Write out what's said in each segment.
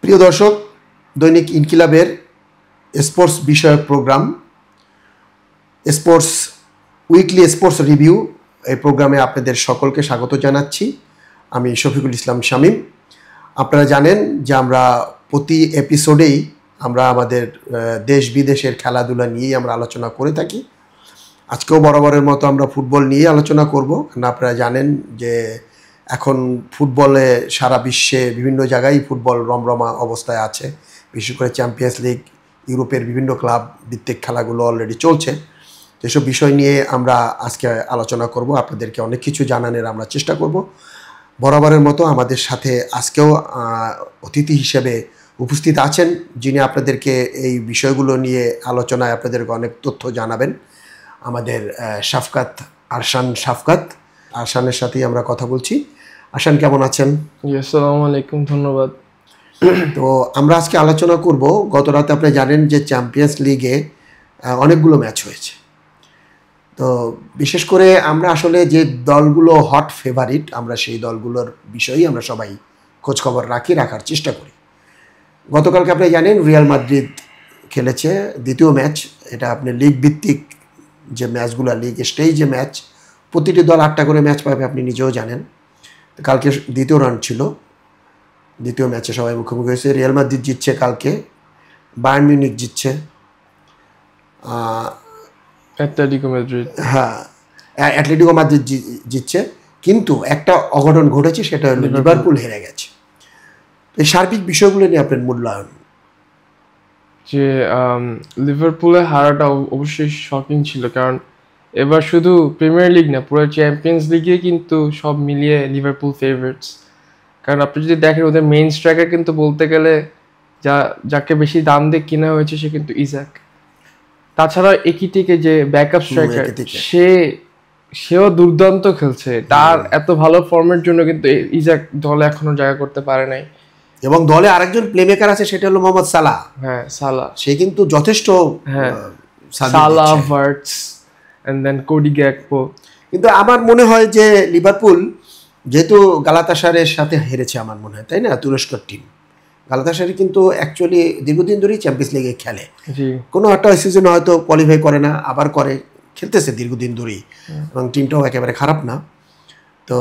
প্রিয় দর্শক, দৈনিক ইনকিলাবের স্পোর্টস বিষয়ক programme sports weekly sports review এই প্রোগ্রামে আপনাদের সকলকে স্বাগত জানাচ্ছি। আমি শফিকুল ইসলাম শামীম। আপনারা জানেন যে আমরা প্রতি এপিসোডেই আমরা আমাদের দেশ বিদেশের খেলাধুলা নিয়েই আমরা আলোচনা করে থাকি। আজকেও বরাবরের মতো আমরা ফুটবল নিয়ে আলোচনা করব। কারণ আপনারা জানেন যে এখন ফুটবলে সারা বিশ্বে বিভিন্ন জায়গায় ফুটবল রমরমা অবস্থায় আছে। বিশেষ করে চ্যাম্পিয়ন্স লিগ, ইউরোপের বিভিন্ন ক্লাব ভিত্তিক খেলাগুলো অলরেডি চলছে। যেসব বিষয় নিয়ে আমরা আজকে আলোচনা করব, আপনাদেরকে অনেক কিছু জানানোর আমরা চেষ্টা করব। বরাবরের মতো আমাদের সাথে আজকেও অতিথি হিসেবে উপস্থিত আছেন, যিনি আপনাদেরকে এই বিষয়গুলো নিয়ে আলোচনায় আপনাদেরকে অনেক তথ্য জানাবেন। আমাদের আরশানের সাথেই আমরা কথা বলছি। আরশান, কেমন আছেন? আসসালামু আলাইকুম, ধন্যবাদ। তো আমরা আজকে আলোচনা করব, গত রাতে আপনি জানেন যে চ্যাম্পিয়ন্স লিগে অনেকগুলো ম্যাচ হয়েছে। তো বিশেষ করে আমরা আসলে যে দলগুলো হট ফেভারিট, আমরা সেই দলগুলোর বিষয়েই আমরা সবাই খোঁজখবর রাখার চেষ্টা করি। গতকালকে আপনি জানেন রিয়াল মাদ্রিদ খেলেছে দ্বিতীয় ম্যাচ। এটা আপনি লিগ ভিত্তিক যে ম্যাচগুলো, লিগ স্টেজে ম্যাচ, প্রতিটি দল 8টা করে ম্যাচ পাবে, আপনি নিজেও জানেন। কালকে দ্বিতীয় রাউন্ড ছিল, দ্বিতীয় ম্যাচে সবাই মুখোমুখি হয়েছে। রিয়াল মাদ্রিদ জিতছে কালকে, বায়ার্ন মিউনিখ জিতছে, অ্যাটলেটিকো মাদ্রিদ জিতছে। কিন্তু একটা অঘটন ঘটেছে, সেটা হলো লিভারপুল হেরে গেছে। এই সার্বিক বিষয়গুলো নিয়ে আপনার মূল্যায়ন? যে লিভারপুলের হারাটা অবশ্যই শকিং ছিল, কারণ এবার শুধু প্রিমিয়ার লিগ না, পুরো চ্যাম্পিয়ন্স লিগে কিন্তু সব মিলিয়ে লিভারপুল ফেভারিটস। কারণ আপনি যদি দেখেন ওদের মেইন স্ট্রাইকার কিন্তু বলতে গেলে যাকে বেশি দাম দিয়ে কেনা হয়েছে সে কিন্তু ইজাক। তাছাড়া একিটিকে যে ব্যাকআপ স্ট্রাইকার, সেও দুর্দান্ত খেলছে। তার এত ভালো ফর্মের জন্য কিন্তু ইজাক দলে এখনো জায়গা করতে পারে নাই। এবং দলে আরেকজন প্লেমেকার আছে, সেটা হলো মোহাম্মদ সালাহ। হ্যাঁ, সালাহ, সে কিন্তু যথেষ্ট। সালাহ, Verts and then Cody Gakpo. কিন্তু আমার মনে হয় যে লিভারপুল যেহেতু গালাতাসারের সাথে হেরেছে, আমার মনে হয়, তাই না, তুরস্কর টিম। গালাতাসারি কিন্তু অ্যাকচুয়ালি দীর্ঘদিন ধরেই চ্যাম্পিয়ন্স লিগে খেলে। কোনো একটা সিজনে হয়তো কোয়ালিফাই করে না, আবার করে, খেলতেছে দীর্ঘদিন ধরেই, এবং টিমটাও একেবারে খারাপ না। তো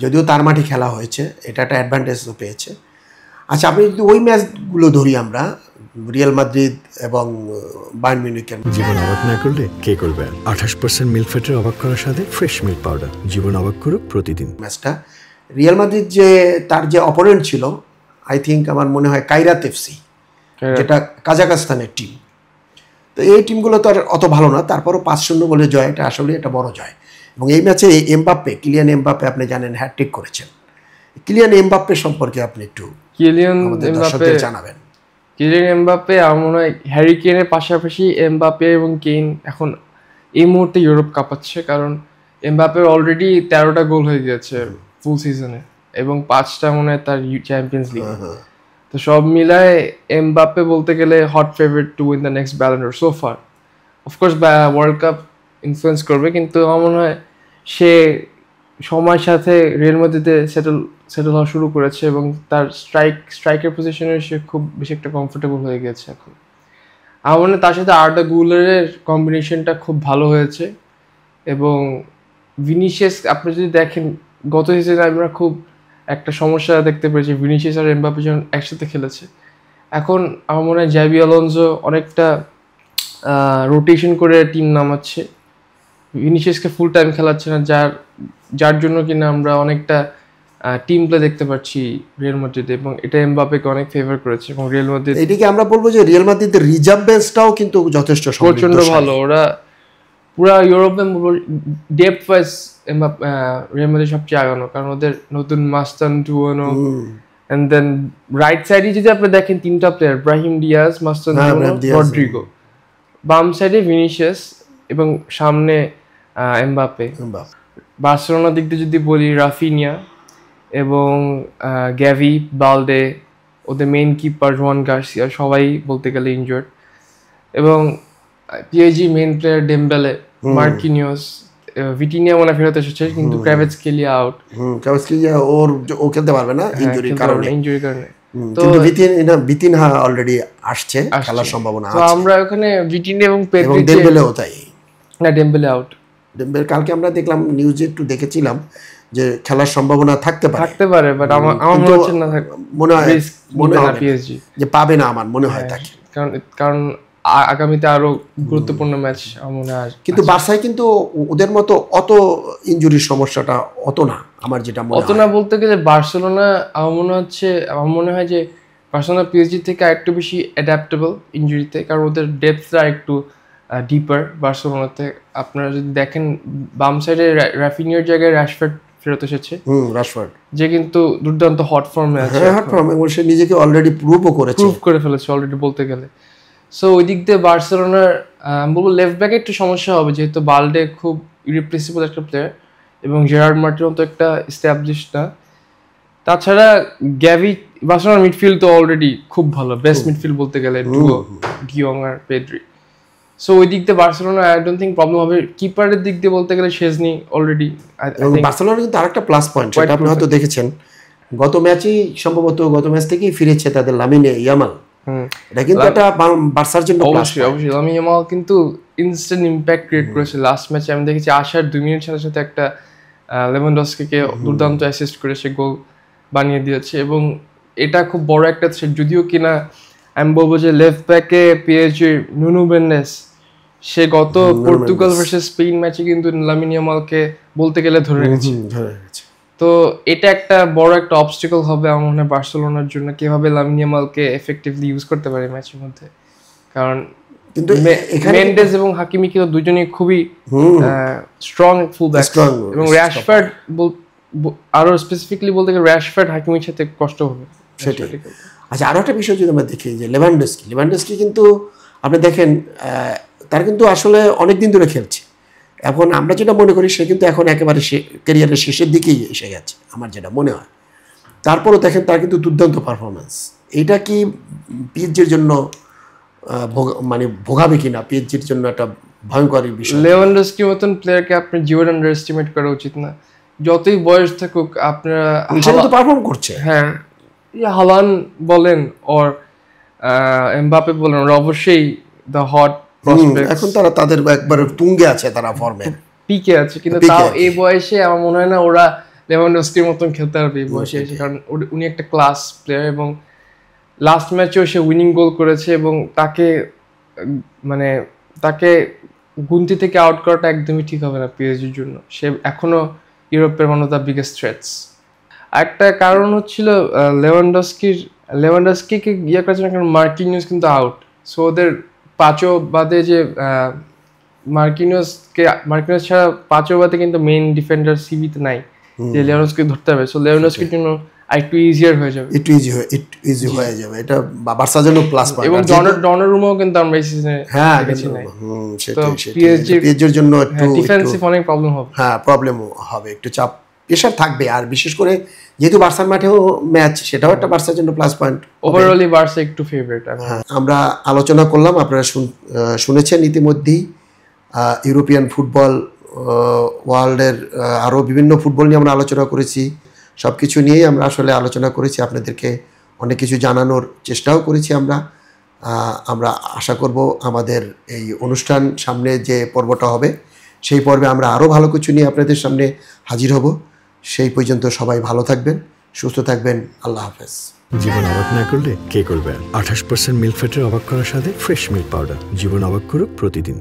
যদিও তার মাঠে খেলা হয়েছে, এটা একটা অ্যাডভান্টেজও পেয়েছে। আচ্ছা, আপনি যদি ওই ম্যাচগুলো ধরি, আমরা রিয়াল মাদ্রিদ এবং বায়ার্ন মিউনিখের। জীবন অবাক না করলে কে করবে? 28% মিল্ক ফ্যাটের অবাক করার সাথে ফ্রেশ মিল্ক পাউডার। জীবন অবাক করুক প্রতিদিন। ম্যাচটা রিয়াল মাদ্রিদ যে তার যে অপোনেন্ট ছিল, আই থিঙ্ক আমার মনে হয় কাইরাত এফসি, যেটা কাজাখস্তানের টিম। তো এই টিমগুলো তো আর অত ভালো না, তারপরও 5-0 বলে জয়, এটা আসলে একটা বড় জয়। এবং এই ম্যাচে কিলিয়ান এমবাপ্পে আপনি জানেন হ্যাটট্রিক করেছেন। কিলিয়ান এমবাপ্পে সম্পর্কে আপনি একটু জানাবেন? কিলিয়ান এমবাপ্পে আমার মনে হয় হ্যারি কেনের পাশাপাশি এমবাপ্পে এবং কেইন এখন এই মুহূর্তে ইউরোপ কাঁপাচ্ছে। কারণ এমবাপ্পের অলরেডি 13টা গোল হয়ে গেছে ফুল সিজনে, এবং 5টা মনে হয় তার চ্যাম্পিয়ন্স লিগ। তো সব মিলায় এমবাপ্পে বলতে গেলে hot favourite to win the next Ballon d'Or so far. Of course world cup influence করবে, কিন্তু আমার মনে হয় সে সময়ের সাথে রিয়াল মাদ্রিদে সেটেল হওয়া শুরু করেছে, এবং তার স্ট্রাইকের পজিশনে সে খুব বেশি একটা কমফোর্টেবল হয়ে গেছে এখন। আমার মনে হয় তার সাথে আর্দা গুলারের কম্বিনেশনটা খুব ভালো হয়েছে। এবং ভিনিসিয়াস, আপনি যদি দেখেন গত সিজনে আমরা খুব একটা সমস্যা দেখতে পেয়েছি, ভিনিসিয়াস আর এমবাপ্পে যখন একসাথে খেলেছে। এখন আমার মনে হয় জাভি আলোনসো অনেকটা রোটেশন করে টিম নামাচ্ছে, ভিনিসিয়াসকে ফুল টাইম খেলাচ্ছে না, যার জন্য কিনা আমরা অনেকটা টিম প্লে দেখতে পাচ্ছি রিয়াল মাদ্রিদে, এবং এটা এমবাপ্পেকে অনেক ফেভার করেছে। এবং রিয়াল মাদ্রিদ, এদিকে আমরা বলবো যে রিয়াল মাদ্রিদের রিজার্ভ বেঞ্চটাও কিন্তু যথেষ্ট প্রচন্ড ভালো। ওরা পুরা ইউরোপে ডেপথ ওয়াইজ রিয়াল মাদ্রিদ সবচেয়ে আগানো, কারণ ওদের নতুন মাস্তান টুয়ানো, এন্ড দেন রাইট সাইডে যদি আপনি দেখেন 3টা প্লেয়ার, ব্রাহিম ডিয়াজ, মাস্তান টুয়ানো, রড্রিগো। বাম সাইডে ভিনিসিয়াস এবং সামনে এমবাপ্পে। বার্সেলোনার দিক দিয়ে যদি বলি রাফিনিয়া এবং গ্যাভি, বালদে, ওদের মেইন কিপার জুয়ান গার্সিয়া সবাই বলতে গেলে ইনজুর্ড। এবং পিএসজি মেইন প্লেয়ার ডেমবেলে, মার্কিনিওস, ভিটিনিয়া মনে ফেরত এসেছে, কিন্তু ক্রাভেটস্কেলিয়া আউট। ও খেলতে পারবে না ইনজুরির কারণে। তো কিন্তু বিতিনহা অলরেডি আসছে, খেলার সম্ভাবনা তো আছে। আমরা ওখানে ভিটিনে এবং এবং পেদ্রিকে, ডেম্বেলেও তাই। না ডেম্বেলে আউট, ডেম্বেলে কালকে আমরা দেখলাম নিউজে একটু দেখেছিলাম যে খেলার সম্ভাবনা থাকতে পারে, বাট আমার মনে হচ্ছে না মনে হয় না পিএসজি যে পাবে না, আমার মনে হয় তাকে। কারণ আগামীতে আরো গুরুত্বপূর্ণ ম্যাচ আমার মনে হয়। কিন্তু বার্সায় কিন্তু ওদের মতো অত ইনজুরির সমস্যাটা অত না, আমার যেটা মনে হয়। অত না বলতে গেলে বার্সেলোনা আমার মনে হয় যে বার্সেলোনা পিএসজি থেকে আরেকটু বেশি অ্যাডাপ্টেবল ইনজুরিতে, কারণ ওদের ডেপথটা একটু ডিপার বার্সেলোনাতে। আপনারা যদি দেখেন বাম সাইডে রাফিনিয়ার জায়গায় রাশফোর্ড ফেরত এসেছে, রাশফোর্ড যে কিন্তু দুর্দান্ত হট ফর্মে আছে, হট ফর্মে, এবং সে নিজেকে অলরেডি প্রুভ করে ফেলেছে অলরেডি বলতে গেলে। সো ওই দিক দিয়ে বার্সেলোনার বলবো লেফট ব্যাকে একটু সমস্যা হবে, যেহেতু বালডে খুব ইরিপ্লেসিবল একটা প্লেয়ার এবং জেরার্ড মার্টিন মতো একটা এস্টাবলিশ না। তাছাড়া গ্যাভি, বার্সেলোনার মিডফিল্ড তো অলরেডি খুব ভালো, বেস্ট মিডফিল্ড বলতে গেলে ডুও ডিয়ং আর পেদ্রি। সো ওই দিক দিয়ে Barcelona I don't think problem হবে। কিপারের দিক দিয়ে বলতে গেলে শেজনি অলরেডি। এবং বার্সেলোনার কিন্তু আরেকটা প্লাস পয়েন্ট, সেটা আপনি হয়তো দেখেছেন, গত ম্যাচ থেকেই ফিরেছে তাদের লামিনে ইয়ামাল। এটা কিন্তু একটা বার্সার জন্য অবশ্যই লামিনে ইয়ামাল কিন্তু ইনস্ট্যান্ট ইম্প্যাক্ট ক্রিয়েট করেছে লাস্ট ম্যাচে। আমি দেখেছি আসার 2 মিনিট সাথে সাথে একটা লেভানডস্কিকে দুর্দান্ত অ্যাসিস্ট করে সে গোল বানিয়ে দিয়েছে। এবং এটা খুব বড় একটা থ্রেট, যদিও কিনা আমি বলবো যে লেফট ব্যাকে পিএসজি নুনো মেন্ডেস, সে গত পর্তুগাল ভার্সেস স্পেন ম্যাচে কিন্তু লামিনে ইয়ামালকে বলতে গেলে ধরে রেখেছে। তো এটা একটা বড় একটা অবস্টাকল হবে আমার মনে হয় বার্সেলোনার জন্য, কিভাবে লামিনে ইয়ামালকে এফেক্টিভলি ইউজ করতে পারে ম্যাচের মধ্যে। কারণ কিন্তু মেন্ডেস এবং হাকিমি কিন্তু দুজনেই খুবই স্ট্রং ফুলব্যাক, এবং রাশফোর্ড আরো স্পেসিফিকলি বলতে গেলে রাশফোর্ড হাকিমির সাথে কষ্ট হবে সেটাই। আচ্ছা, আরো একটা বিষয় যদি আমরা দেখি যে লেভানডস্কি কিন্তু আপনি দেখেন তার কিন্তু আসলে অনেকদিন ধরে খেলছে। এখন আমরা যেটা মনে করি সে কিন্তু এখন একেবারে ক্যারিয়ারের শেষের দিকেই এসে গেছে, আমার যেটা মনে হয়। তারপরও দেখেন তার কিন্তু দুর্দান্ত পারফরমেন্স। এইটা কি পিএসজির জন্য মানে ভোগাবে কিনা, পিএসজির জন্য একটা ভয়ঙ্কর বিষয়। লেভানডস্কির মতন প্লেয়ারকে আপনি জীবন আন্ডার এস্টিমেট করা উচিত না, যতই বয়স থাকুক। আপনারা তো পারফর্ম করছে, হ্যাঁ, হালান বলেন ওর এমবাপে বলেন, ওরা অবশ্যই দ্য হট প্রসপেক্ট। এখন তাদের একবার তুঙ্গে আছে, তারা ফর্মে পিকে আছে, কিন্তু তাও এই বয়সে আমার মনে হয় না ওরা লেভানডস্কির মতন খেলতে পারবে এই বয়সে এসে, কারণ উনি একটা ক্লাস প্লেয়ার। এবং লাস্ট ম্যাচেও সে উইনিং গোল করেছে, এবং তাকে গুনতি থেকে আউট করাটা একদমই ঠিক হবে না পিএসজির জন্য। সে এখনো ইউরোপের one of the biggest threats. একটা কারণ হচ্ছিল লেভানডস্কিকে ইয়ে করার জন্য, কারণ মার্কিনিউস কিন্তু আউট। সো ওদের পাঁচও বাদে যে মার্কিনিউস ছাড়া পাঁচও বাদে কিন্তু মেইন ডিফেন্ডার সিভিতে নাই, যে লেভানডস্কি ধরতে হবে। সো লেভানডস্কির জন্য একটু ইজিয়ার হয়ে যাবে, ইজি হয়ে যাবে। এটা বার্সার জন্য প্লাস পয়েন্ট। এবং ডনারুমাও কিন্তু আমরা এই সিজনে দেখেছি না। তো পিএসজির জন্য একটু ডিফেন্সিভ অনেক প্রবলেম হবে, প্রবলেম হবে, একটু চাপ প্রেশার থাকবে। আর বিশেষ করে যেহেতু বার্সার মাঠেও ম্যাচ, সেটাও একটা বার্সার জন্য প্লাস পয়েন্ট। ওভারঅলি বার্সা একটু ফেভারিট। আমরা আলোচনা করলাম, আপনারা শুনেছেন ইতিমধ্যেই ইউরোপিয়ান ফুটবল, ওয়ার্ল্ডের আরও বিভিন্ন ফুটবল নিয়ে আমরা আলোচনা করেছি। সব কিছু নিয়েই আমরা আসলে আলোচনা করেছি, আপনাদেরকে অনেক কিছু জানানোর চেষ্টাও করেছি। আমরা আশা করব আমাদের এই অনুষ্ঠান সামনে যে পর্বটা হবে, সেই পর্বে আমরা আরও ভালো কিছু নিয়ে আপনাদের সামনে হাজির হব। সেই পর্যন্ত সবাই ভালো থাকবেন, সুস্থ থাকবেন। আল্লাহ হাফেজ। জীবন অবাক না করলে কে করবে? 28% মিল্ক ফ্যাটের অবাক করার সাথে ফ্রেশ মিল্ক পাউডার। জীবন অবাক করুক প্রতিদিন।